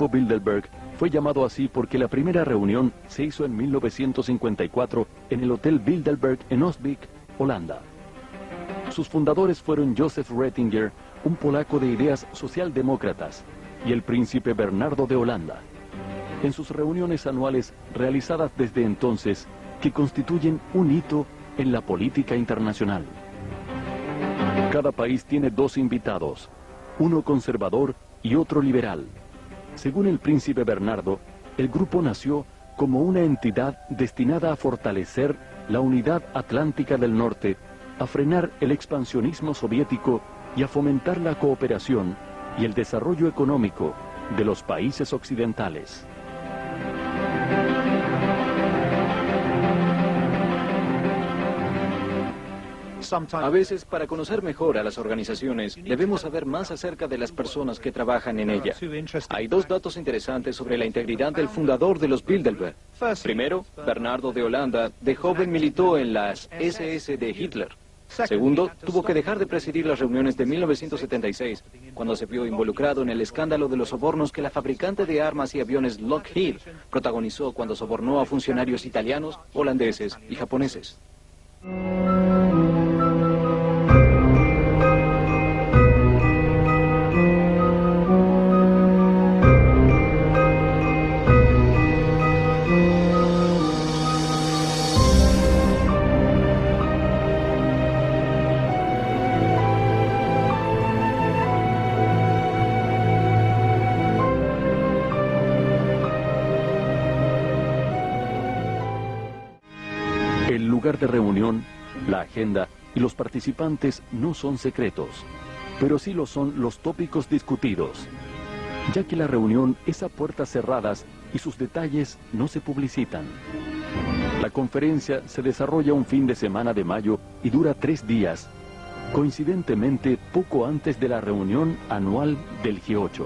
Grupo Bilderberg fue llamado así porque la primera reunión se hizo en 1954 en el Hotel Bilderberg en Osbeek, Holanda. Sus fundadores fueron Joseph Ratzinger, un polaco de ideas socialdemócratas, y el príncipe Bernardo de Holanda. En sus reuniones anuales realizadas desde entonces, que constituyen un hito en la política internacional. Cada país tiene dos invitados, uno conservador y otro liberal. Según el príncipe Bernardo, el grupo nació como una entidad destinada a fortalecer la unidad atlántica del norte, a frenar el expansionismo soviético y a fomentar la cooperación y el desarrollo económico de los países occidentales. A veces, para conocer mejor a las organizaciones, debemos saber más acerca de las personas que trabajan en ella. Hay dos datos interesantes sobre la integridad del fundador de los Bilderberg. Primero, Bernardo de Holanda de joven militó en las SS de Hitler. Segundo, tuvo que dejar de presidir las reuniones de 1976, cuando se vio involucrado en el escándalo de los sobornos que la fabricante de armas y aviones Lockheed protagonizó cuando sobornó a funcionarios italianos, holandeses y japoneses. El lugar de reunión, la agenda y los participantes no son secretos, pero sí lo son los tópicos discutidos, ya que la reunión es a puertas cerradas y sus detalles no se publicitan. La conferencia se desarrolla un fin de semana de mayo y dura 3 días, coincidentemente poco antes de la reunión anual del G8.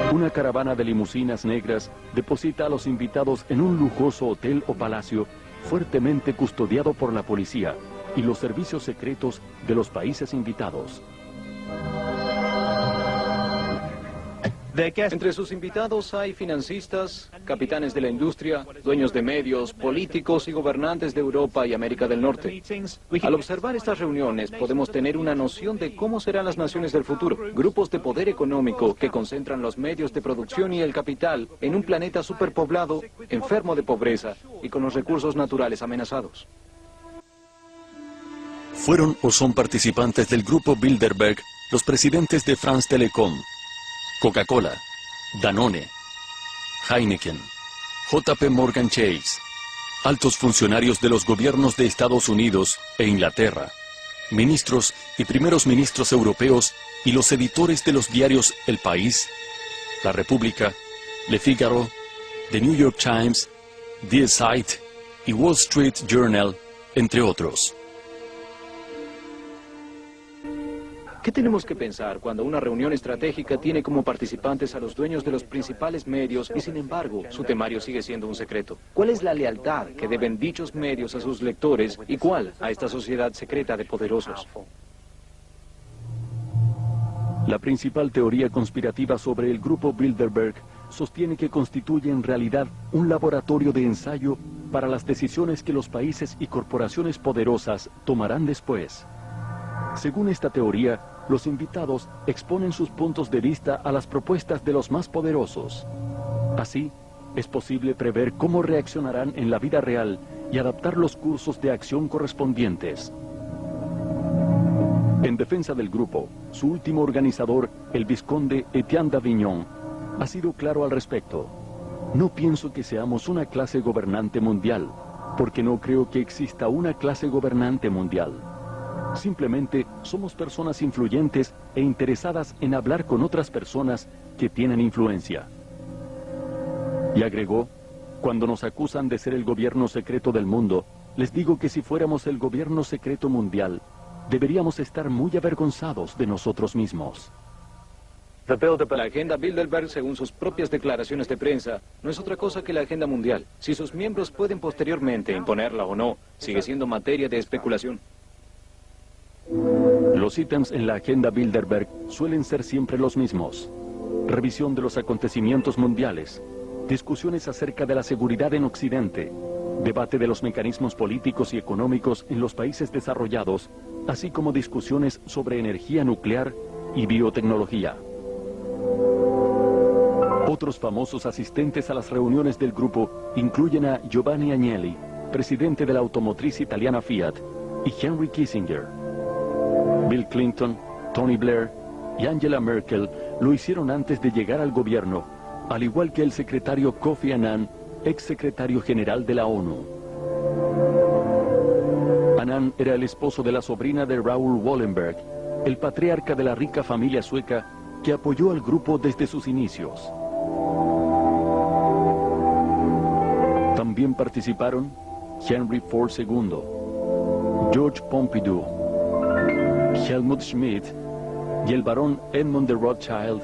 Una caravana de limusinas negras deposita a los invitados en un lujoso hotel o palacio fuertemente custodiado por la policía y los servicios secretos de los países invitados. Entre sus invitados hay financistas, capitanes de la industria, dueños de medios, políticos y gobernantes de Europa y América del Norte. Al observar estas reuniones podemos tener una noción de cómo serán las naciones del futuro. Grupos de poder económico que concentran los medios de producción y el capital en un planeta superpoblado, enfermo de pobreza y con los recursos naturales amenazados. Fueron o son participantes del grupo Bilderberg los presidentes de France Telecom, Coca-Cola, Danone, Heineken, JP Morgan Chase, altos funcionarios de los gobiernos de Estados Unidos e Inglaterra, ministros y primeros ministros europeos y los editores de los diarios El País, La República, Le Figaro, The New York Times, Die Zeit y Wall Street Journal, entre otros. ¿Qué tenemos que pensar cuando una reunión estratégica tiene como participantes a los dueños de los principales medios y sin embargo su temario sigue siendo un secreto? ¿Cuál es la lealtad que deben dichos medios a sus lectores y cuál a esta sociedad secreta de poderosos? La principal teoría conspirativa sobre el grupo Bilderberg sostiene que constituye en realidad un laboratorio de ensayo para las decisiones que los países y corporaciones poderosas tomarán después. Según esta teoría, los invitados exponen sus puntos de vista a las propuestas de los más poderosos. Así, es posible prever cómo reaccionarán en la vida real y adaptar los cursos de acción correspondientes. En defensa del grupo, su último organizador, el vizconde Etienne d'Avignon, ha sido claro al respecto. No pienso que seamos una clase gobernante mundial, porque no creo que exista una clase gobernante mundial. Simplemente somos personas influyentes e interesadas en hablar con otras personas que tienen influencia. Y agregó, cuando nos acusan de ser el gobierno secreto del mundo, les digo que si fuéramos el gobierno secreto mundial, deberíamos estar muy avergonzados de nosotros mismos. La agenda Bilderberg, según sus propias declaraciones de prensa, no es otra cosa que la agenda mundial. Si sus miembros pueden posteriormente imponerla o no, sigue siendo materia de especulación. Los Los ítems en la agenda Bilderberg suelen ser siempre los mismos: revisión de los acontecimientos mundiales, discusiones acerca de la seguridad en Occidente, debate de los mecanismos políticos y económicos en los países desarrollados, así como discusiones sobre energía nuclear y biotecnología. Otros famosos asistentes a las reuniones del grupo incluyen a Giovanni Agnelli, presidente de la automotriz italiana Fiat, y Henry Kissinger. Bill Clinton, Tony Blair y Angela Merkel lo hicieron antes de llegar al gobierno, al igual que el secretario Kofi Annan, ex secretario general de la ONU. Annan era el esposo de la sobrina de Raoul Wallenberg, el patriarca de la rica familia sueca que apoyó al grupo desde sus inicios. También participaron Henry Ford II, George Pompidou, Helmut Schmidt y el barón Edmund de Rothschild,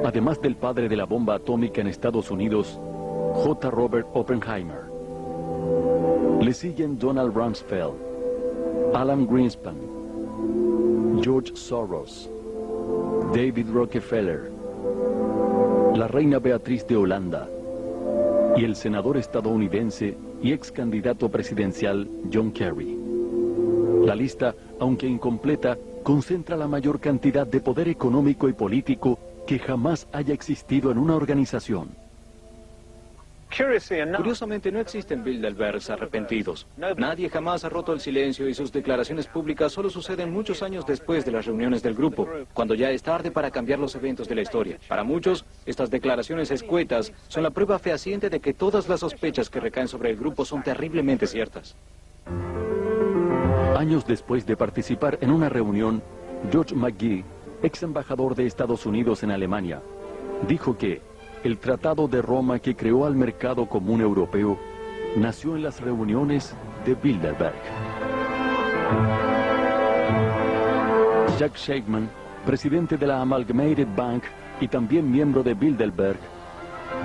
además del padre de la bomba atómica en Estados Unidos, J. Robert Oppenheimer. Le siguen Donald Rumsfeld, Alan Greenspan, George Soros, David Rockefeller, la reina Beatriz de Holanda y el senador estadounidense y ex candidato presidencial John Kerry. La lista, aunque incompleta, concentra la mayor cantidad de poder económico y político que jamás haya existido en una organización. Curiosamente, no existen Bilderbergs arrepentidos. Nadie jamás ha roto el silencio y sus declaraciones públicas solo suceden muchos años después de las reuniones del grupo, cuando ya es tarde para cambiar los eventos de la historia. Para muchos, estas declaraciones escuetas son la prueba fehaciente de que todas las sospechas que recaen sobre el grupo son terriblemente ciertas. Años después de participar en una reunión, George McGee, ex embajador de Estados Unidos en Alemania, dijo que el Tratado de Roma que creó al mercado común europeo nació en las reuniones de Bilderberg. Jack Shakeman, presidente de la Amalgamated Bank y también miembro de Bilderberg,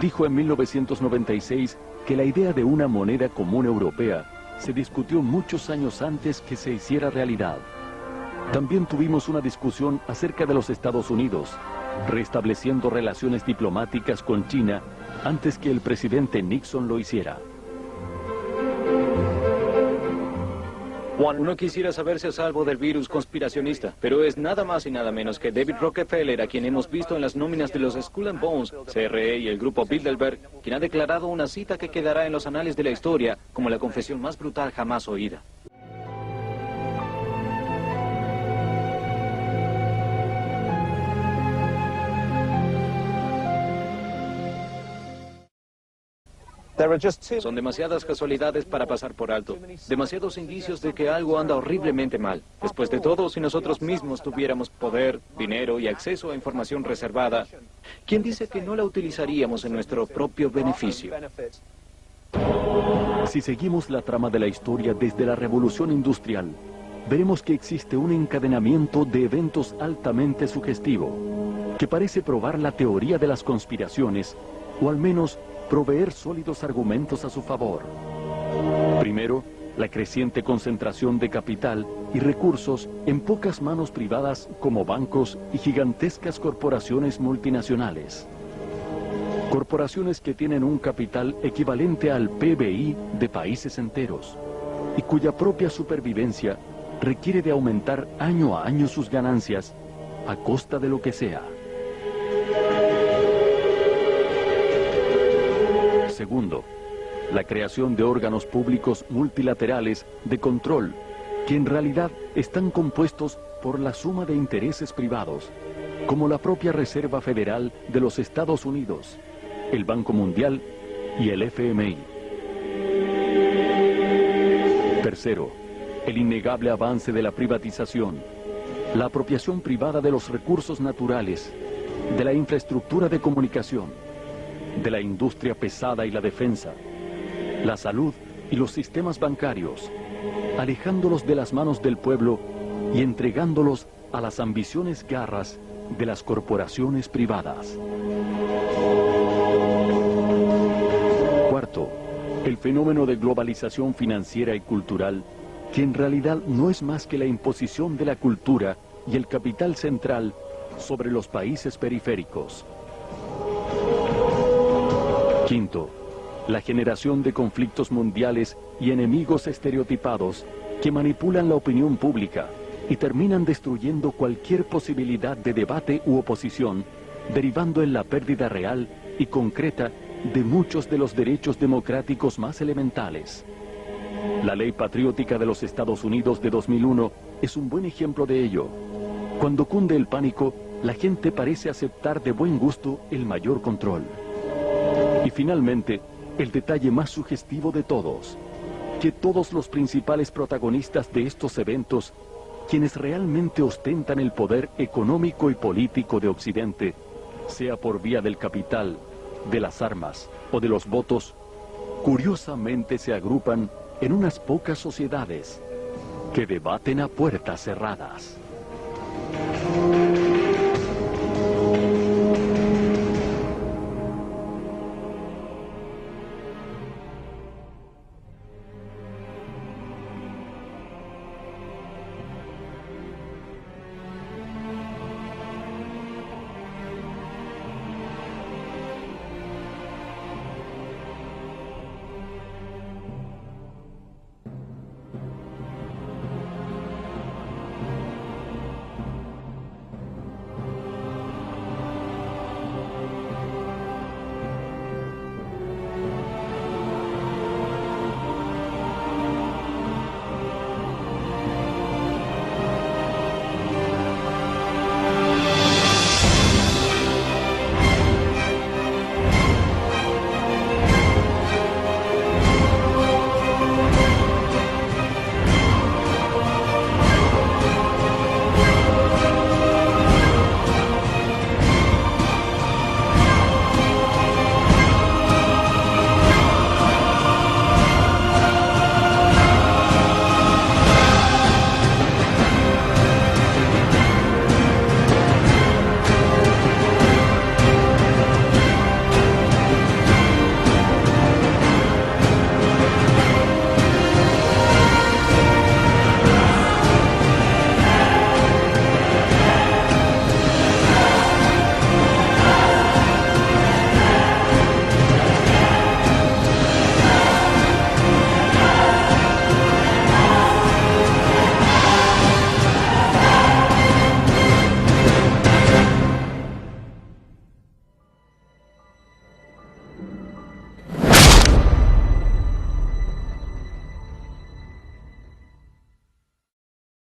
dijo en 1996 que la idea de una moneda común europea se discutió muchos años antes que se hiciera realidad. También tuvimos una discusión acerca de los Estados Unidos, restableciendo relaciones diplomáticas con China antes que el presidente Nixon lo hiciera. Uno quisiera saberse a salvo del virus conspiracionista, pero es nada más y nada menos que David Rockefeller, a quien hemos visto en las nóminas de los Skull and Bones, CRE y el grupo Bilderberg, quien ha declarado una cita que quedará en los anales de la historia como la confesión más brutal jamás oída. Son demasiadas casualidades para pasar por alto, demasiados indicios de que algo anda horriblemente mal. Después de todo, si nosotros mismos tuviéramos poder, dinero y acceso a información reservada, ¿quién dice que no la utilizaríamos en nuestro propio beneficio? Si seguimos la trama de la historia desde la Revolución Industrial, veremos que existe un encadenamiento de eventos altamente sugestivo, que parece probar la teoría de las conspiraciones, o al menos proveer sólidos argumentos a su favor. Primero, la creciente concentración de capital y recursos en pocas manos privadas como bancos y gigantescas corporaciones multinacionales. Corporaciones que tienen un capital equivalente al PBI de países enteros y cuya propia supervivencia requiere de aumentar año a año sus ganancias a costa de lo que sea. Segundo, la creación de órganos públicos multilaterales de control, que en realidad están compuestos por la suma de intereses privados, como la propia Reserva Federal de los Estados Unidos, el Banco Mundial y el FMI. Tercero, el innegable avance de la privatización, la apropiación privada de los recursos naturales, de la infraestructura de comunicación, de la industria pesada y la defensa, la salud y los sistemas bancarios, alejándolos de las manos del pueblo y entregándolos a las ambiciones garras de las corporaciones privadas. Cuarto, el fenómeno de globalización financiera y cultural, que en realidad no es más que la imposición de la cultura y el capital central sobre los países periféricos. Quinto, la generación de conflictos mundiales y enemigos estereotipados que manipulan la opinión pública y terminan destruyendo cualquier posibilidad de debate u oposición, derivando en la pérdida real y concreta de muchos de los derechos democráticos más elementales. La Ley Patriótica de los Estados Unidos de 2001 es un buen ejemplo de ello. Cuando cunde el pánico, la gente parece aceptar de buen gusto el mayor control. Y finalmente, el detalle más sugestivo de todos, que todos los principales protagonistas de estos eventos, quienes realmente ostentan el poder económico y político de Occidente, sea por vía del capital, de las armas o de los votos, curiosamente se agrupan en unas pocas sociedades que debaten a puertas cerradas.